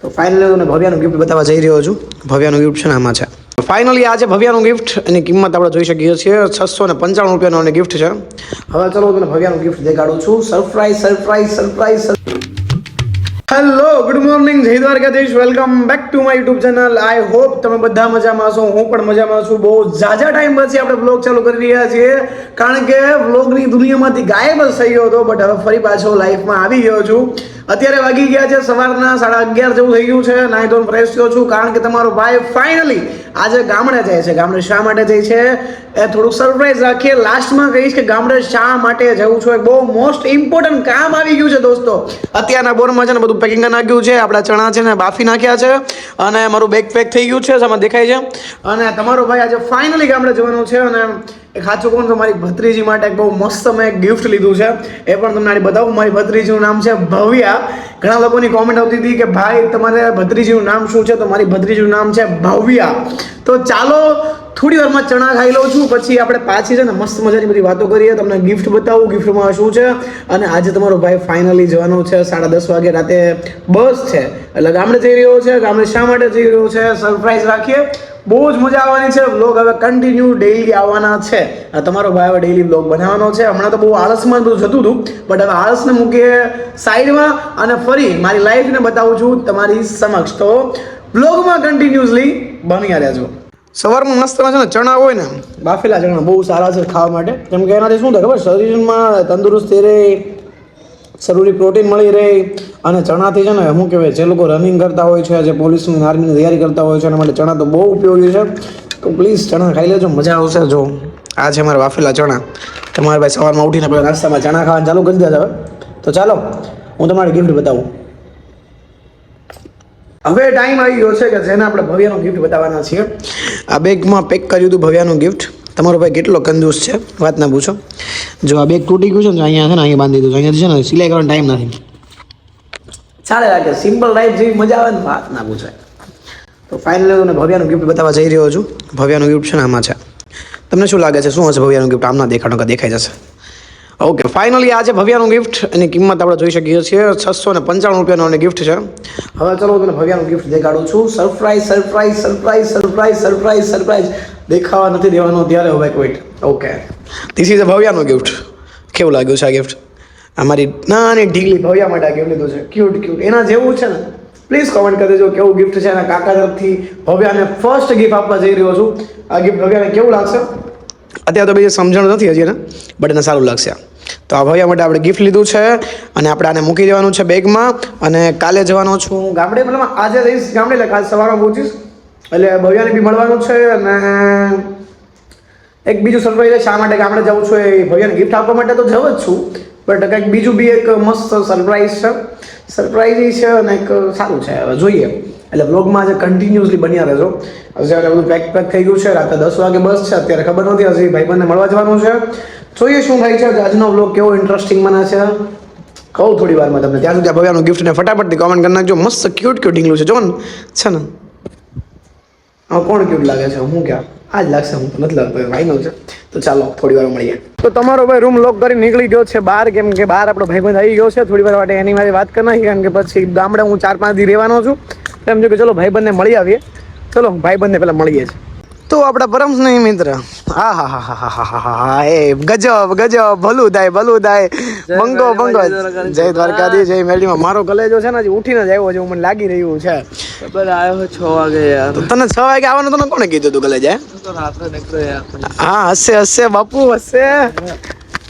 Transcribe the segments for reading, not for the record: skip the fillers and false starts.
તો ફાઇનલી હું ભવ્યાનું ગિફ્ટ બતાવવા જઈ રહ્યો છું. ભવ્યાનું ગિફ્ટ છે ને આમાં છે. ફાઇનલી આજે ભવ્યાનું ગિફ્ટ એની કિંમત આપણે જોઈ શકીએ છીએ 695 રૂપિયાનું ગિફ્ટ છે. હવે ચલો તને ભવ્યાનું ગિફ્ટ દેખાડું છું. સરપ્રાઈઝ. હેલો, ગુડ મોર્નિંગ, જય Dwarkadhish. Welcome back to my YouTube channel. I hope તમે બધા મજામાં છો. હું પણ મજામાં છું. બહુ ઝાઝા ટાઈમ પછી આપણે વ્લોગ ચાલુ કરી રહ્યા છીએ, કારણ કે વ્લોગની દુનિયામાંથી ગાયબ જ થઈ ગયો હતો. બટ હવે ફરી પાછો લાઈફમાં આવી ગયો છું. અત્યારે વાગી ગયા છે સવારના 11:30 જેવું થઈ ગયું છે. નાહી ધોઈને ફ્રેશ થયો છું, કારણ કે તમારો ભાઈ ફાઇનલી આજે ગામડે જાય છે. ગામડે શા માટે જાય છે એ થોડુંક સરપ્રાઈઝ રાખીએ. લાસ્ટમાં કહીશ કે ગામડે શા માટે જવું છું. એક બહુ મોસ્ટ ઇમ્પોર્ટન્ટ કામ આવી ગયું છે દોસ્તો. અત્યારના બોરમાં છે ને બધું પેકિંગ કરી નાખ્યું છે. આપણા ચણા છે ને બાફી નાખ્યા છે, અને મારું બેગ પેક થઈ ગયું છે, સામે દેખાય છે. અને તમારો ભાઈ આજે ફાઇનલી ગામડે જવાનું છે. અને એક સાચું કહું તો મારી ભત્રીજી માટે એક બહુ મસ્ત મેં એક ગિફ્ટ લીધું છે. એ પણ તમને આજે બતાવું. મારી ભત્રીજીનું નામ છે ભવ્યા. ઘણા લોકોની કોમેન્ટ આવતી હતી કે ભાઈ તમારે ભત્રીજીનું નામ શું છે? તો મારી ભત્રીજીનું નામ છે ભવ્યા. તો ચાલો થોડી વારમાં ચણા ખાઈ લઉં છું, પછી આપણે પાછી છે ને મસ્ત મજાની બધી વાતો કરીએ. તમને ગિફ્ટ બતાવું ગિફ્ટમાં શું છે. અને આજે તમારો ભાઈ ફાઇનલી જવાનો છે 10:30 વાગે રાતે બસ છે, એટલે ગામડે જઈ રહ્યો છે. ગામડે શા માટે જઈ રહ્યો છે સરપ્રાઈઝ રાખીએ. બહુ જ મજા આવવાની છે. વ્લોગ હવે કન્ટિન્યુ ડેઈલી આવવાના છે. તમારો ભાઈ હવે ડેઈલી વ્લોગ બનાવવાનો છે. હમણાં તો બહુ આળસમાં બધું જતું હતું, બટ હવે આળસને મૂકીએ સાઈડમાં અને ફરી મારી લાઈફને બતાવું છું તમારી સમક્ષ. તો વ્લોગમાં કન્ટિન્યુઅસલી બન્યા રહેજો. સવારમાં નાસ્તામાં છે ને ચણા હોય ને, બાફેલા ચણા બહુ સારા છે ખાવા માટે. કેમ કે એનાથી શું થાય ખબર, શરીરમાં તંદુરસ્તી રહે, જરૂરી પ્રોટીન મળી રહે. અને ચણાથી છે ને શું કહેવાય, જે લોકો રનિંગ કરતા હોય છે, જે પોલીસની આર્મીની તૈયારી કરતા હોય છે, એના માટે ચણા તો બહુ ઉપયોગી છે. તો પ્લીઝ ચણા ખાઈ લેજો, મજા આવશે. જો આ છે મારા બાફેલા ચણા. તમારે ભાઈ સવારમાં ઉઠીને પહેલાં નાસ્તામાં ચણા ખાવાનું ચાલુ કરી દેજો. તો ચાલો હું તમારી ગિફ્ટ બતાવું. હવે ટાઈમ આવી ગયો છે કે જેને આપણે ભવ્યાનું ગિફ્ટ બતાવવાના છીએ. આ બેગમાં પેક કર્યું હતું ભવ્યાનું ગિફ્ટ. તમારો ભાઈ કેટલો કંજૂસ છે, વાત ના પૂછો. જો આ બેગ તૂટી ગયું છે ને, અહીંયા છે ને અહીંયા બાંધી દીધું. અહીંયાથી છે ને સિલાઈ કરવાનો ટાઈમ નથી. ચાલે રાખે સિમ્પલ લાઈફ જેવી મજા આવે ને, વાત ના પૂછાય. તો ફાઇનલી હું ભવ્યાનું ગિફ્ટ બતાવવા જઈ રહ્યો છું. ભવ્યાનું ગિફ્ટ છે ને આમાં છે. તમને શું લાગે છે, શું હશે ભવ્યાનું ગિફ્ટ? આમ ના દેખાડો કે દેખાઈ જશે. ઓકે, ફાઇનલી આજે ભવ્યાનું ગિફ્ટ એની કિંમત આપણે જોઈ શકીએ છીએ 695 રૂપિયાનું ગિફ્ટ છે. હવે ચલો તને ભવ્યાનું ગિફ્ટ દેખાડું છું. સરપ્રાઈઝ દેખાવા નથી દેવાનો ત્યારે. હવે wait. Okay, this is a ભવ્યાનું ગિફ્ટ. કેવું લાગ્યું છે આ ગિફ્ટ? અમારી નાની ઢીકલી ભવ્યા માટે આ ગિફ્ટ લીધું છે. ક્યુટ એના જેવું છે ને. પ્લીઝ કોમેન્ટ કરી દેજો કેવું ગિફ્ટ છે. એના કાકા તરફથી ભવ્યાને ફર્સ્ટ ગિફ્ટ આપવા જઈ રહ્યો છું. આ ગિફ્ટ ભવ્યાને કેવું લાગશે અત્યારે તો બીજી સમજણ નથી હજી એને, બટ એને સારું લાગશે. તો આ ભવ્યા માટે આપણે ગિફ્ટ લીધું છે, અને આપણે આને મૂકી દેવાનું છે બેગમાં. અને કાલે જવાનો છું ગામડે, મતલબ આજે જઈશ ગામડે, એટલે કાલે સવારમાં પહોંચીશ. એટલે ભવ્યાને બી મળવાનું છે. અને એક બીજું સરપ્રાઈઝ શા માટે ગામડે જવું છું, એ ભવ્યાને ગિફ્ટ આપવા માટે તો જવું જ છું, બટ કંઈક બીજું બી એક મસ્ત સરપ્રાઈઝ છે. સરપ્રાઈઝ છે અને એક સારું છે. હવે જોઈએ, એટલે વ્લોગમાં આજે કન્ટિન્યુઅસલી બન્યા રહેજો. અત્યારે બધું પેક થઈ ગયું છે. રાતે 10 વાગે બસ છે. અત્યારે ખબર નથી, હજી ભાઈબંધને મળવા જવાનું છે. જોઈએ શું થાય છે. આજનો વ્લોગ કેવો ઇન્ટરેસ્ટિંગ બને છે કહું થોડી વારમાં તમને. ત્યાં સુધી ભવ્યાનું ગિફ્ટને ફટાફટથી કોમેન્ટ કરી નાખજો. મસ્ત ક્યુટ ઢીંગલું છે, જો ને છે ને. હા, કોણ ક્યુટ લાગે છે? હું ક્યાં આ જ લાગશે, હું તો નથી લાગતો, ફાઇનલ છે. તો ચાલો થોડી વાર મળીએ. તો તમારો ભાઈ રૂમ લોક કરી નીકળી ગયો છે બહાર, કેમ કે બહાર આપણો ભાઈબંધ આવી ગયો છે. થોડી વાર માટે એની મારી વાત કરી નાખી, કારણ કે પછી ગામડે હું 4-5 દી રહેવાનો છું. એમ જો કે ચલો ભાઈબંધને મળી આવીએ. ચલો ભાઈબંધને પહેલાં મળીએ છીએ. તો આપણા પરમ સ્નેહી મિત્ર, હા એ ગજબ ભલું થાય બંગો જય દ્વારકાધીશ, જય મેલડીમાં. મારો કલેજો છે ને હજી ઉઠીને જ આવ્યો છે, મને લાગી રહ્યું છે. આવ્યો 6 વાગે યાર. તો તને 6 વાગે આવવાનું તને કોણે કીધું તું કલેજા? હા, હશે બાપુ હશે.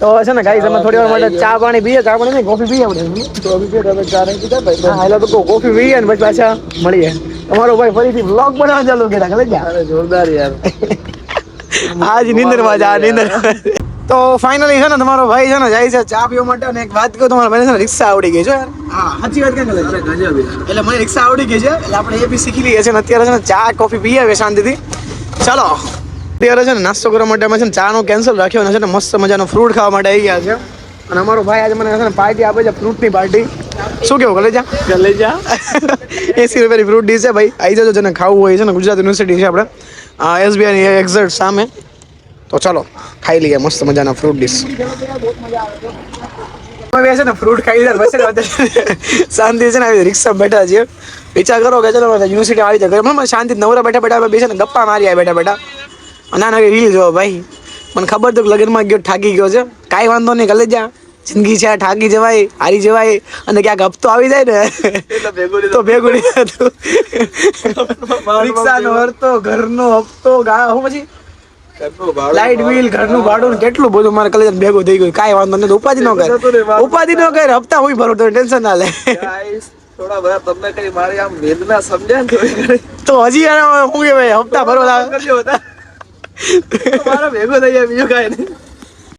તો છે ને ગાઈસ, અમે થોડી વાર માટે ચા પાણી પીએ. ચા પાણી નહીં, કોફી પીએ આપણે. કોફી પીએ તો ચા નહીં પીતા ભાઈ. હા, એટલે તો કોફી પીએ ને પછી પાછા મળીએ. તમારો ભાઈ ફરીથી વ્લોગ બનાવવા ચાલુ કર્યા કલેજા. અરે જોરદાર યાર. આજ નીંદરમાં જા નીંદર. તો ફાઇનલી છે ને તમારો ભાઈ છે ને જાય છે ચા પીવા માટે. અને એક વાત કહું, તમારા ભાઈને છે ને રિક્ષા આવડી ગઈ છે. હા, સાચી વાત કેમ કલેજા? એટલે મને રિક્ષા આવડી ગઈ છે, એટલે આપણે એ બી શીખી લઈએ છીએ. અને અત્યારે છે ને ચા કોફી પીએ હવે શાંતિથી. ચાલો અત્યારે છે ને નાસ્તો કરવા માટે અમે છે ને ચાનો કેન્સલ રાખ્યો, અને છે ને મસ્ત મજાનો ફ્રૂટ ખાવા માટે આવી ગયા છે. અને અમારો ભાઈ આજે મને છે ને પાર્ટી આપે છે, ફ્રૂટની પાર્ટી. શું કેવું કલેજા? 80 રૂપિયાની ફ્રૂટ ડીશ છે ભાઈ. આવી જજો, જેને ખાવું હોય છે ને. ગુજરાત યુનિવર્સિટી છે આપણે SBIની એક્ઝેક્ટ સામે. તો ચાલો ખાઈ લઈએ મસ્ત મજાના ફ્રૂટ ડીશ. અમે છે ને ફ્રૂટ ખાઈ લીધા બસ શાંતિ છે ને આવી રિક્ષા બેઠા છીએ વિચાર કરો કે ચલો યુનિવર્સિટી આવી જાય ઘરમાં શાંતિ નવરા બેઠા બેઠા બેસે ને ગપ્પા મારી બેઠા બેઠા ના રીલ જોવો ભાઈ મને ખબર તો લગ્નમાં ગયો ઠાકી ગયો છે કાંઈ વાંધો નહીં કલે જા જિંદગી છે ઠાકી જવાય હારી જવાય અને ક્યાંક હપ્તો આવી જાય ને તો ભેગું નહીં થતું રિક્ષાનો હરતો ઘરનો હપ્તો હું પછી લાઈટ બિલ ઘરનું ભાડું ને કેટલું બધું મારે કલેજ ભેગું થઈ ગયું કાંઈ વાંધો નહીં ઉપાધિ ન કરે હપ્તા હું ભરો તો ટેન્શન ના લે થોડા બધા તમને કઈ મારી આમ વેદના સમજ્યા ને તો હજી હું કહેવાય હપ્તા ભરો મારા ભેગો થઈ જાય બીજું કાંઈ નહીં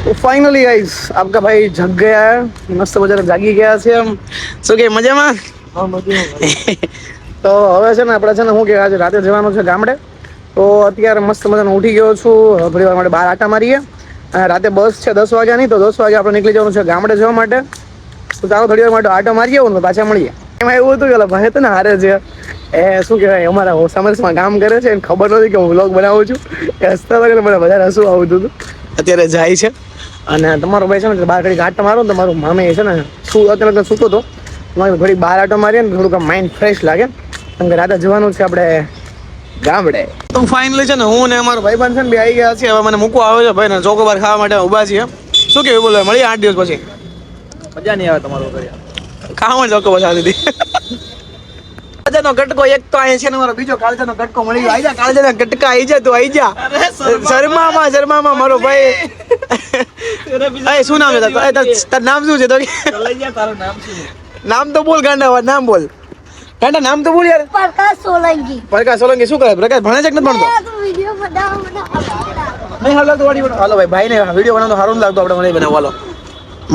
तो फाइनली गाइस आपका भाई जग गया है मस्त मजा जागी ગયા છે એમ શું કે મજામાં તો હવે છે ને આપણે છે ને શું કે આજે રાતે જવાનું છે ગામડે તો અત્યારે મસ્ત મજાનો ઉઠી ગયો છું થોડી વાર માટે બહાર આટા મારીએ અને રાતે બસ છે 10 વાગ્યા નહીં તો 10 વાગે આપણે નીકળી જવાનું છે ગામડે જવા માટે તો ચાલો થોડી વાર માટે આટો મારીએ ને પાછા મળીએ એમાં એવું હતું કે ભાઈ તો ને હારે છે એ શું કહેવાય અમારા સમરસમાં કામ કરે છે એને ખબર નથી કે હું વ્લોગ બનાવું છું એ હસતા વગર મને વધારે હસવું આવતું હતું અત્યારે જાય છે અને તમારો ભાઈ છે ને બહાર ઘડી આટો મારો ને તમારું મામે છે ને શું અત્યારે સૂતો હતો તમારે ઘડી બહાર આટો મારીએ ને થોડુંક માઇન્ડ ફ્રેશ લાગે કેમ કે રાતે જવાનું છે આપણે ગામડે તો ફાઇનલી છે ને હું ને અમારો ભાઈબંધ છે ને બે આવી ગયા છે હવે મને મૂકવા આવે છે ભાઈ ને ચોકોબાર ખાવા માટે ઊભા છીએ શું કેવું બોલો મળીએ 8 દિવસ પછી મજા નહીં આવે તમારો ઘરે ખાવા ચોકોબાર ખાધી હતી કાળજાનો કટકો એક તો અહીંયા છે ને મારો બીજો કાળજાનો કટકો મળી ગયો આઈ જા કાળજાના કટકા આઈ જા તું આઈ જા શર્મામાં મારો ભાઈ એ શું નામ છે તારું નામ શું છે તો તારું નામ શું નામ તો બોલ ગાંડા નામ બોલ ગાંડા નામ તો બોલ યાર પ્રકાશ સોલંકી શું કરે પ્રકાશ ભણે છે કે નથી ભણતો નહીં હાલો તો વાડી હાલો ભાઈ ને વિડીયો બનાવતો સારું ન લાગતો આપણે મને બનાવવાનો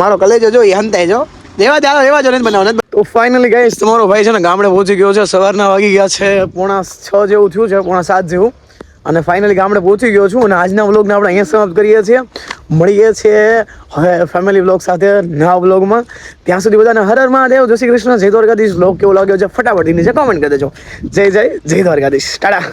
મારો કલેજો જો એ હંતાય જો દેવા જો નથી બનાવવાનો તો ફાઇનલી ગાઈસ તમારો ભાઈ છે ને ગામડે પહોંચી ગયો છે સવારના વાગી ગયા છે 6:45 જેવું થયું છે 6:45 જેવું અને ફાઇનલી ગામડે પહોંચી ગયો છું અને આજના વ્લોગને આપણે અહીંયા સમાપ્ત કરીએ છીએ મળીએ છીએ હવે ફેમિલી વ્લોગ સાથે નવા વ્લોગમાં ત્યાં સુધી બધાને હર હર મહાદેવ જય શ્રી કૃષ્ણ જય દ્વારકાધીશ વ્લોગ કેવો લાગ્યો છે ફટાફટ નીચે કોમેન્ટ કરી દેજો જય દ્વારકાધીશ ટાટા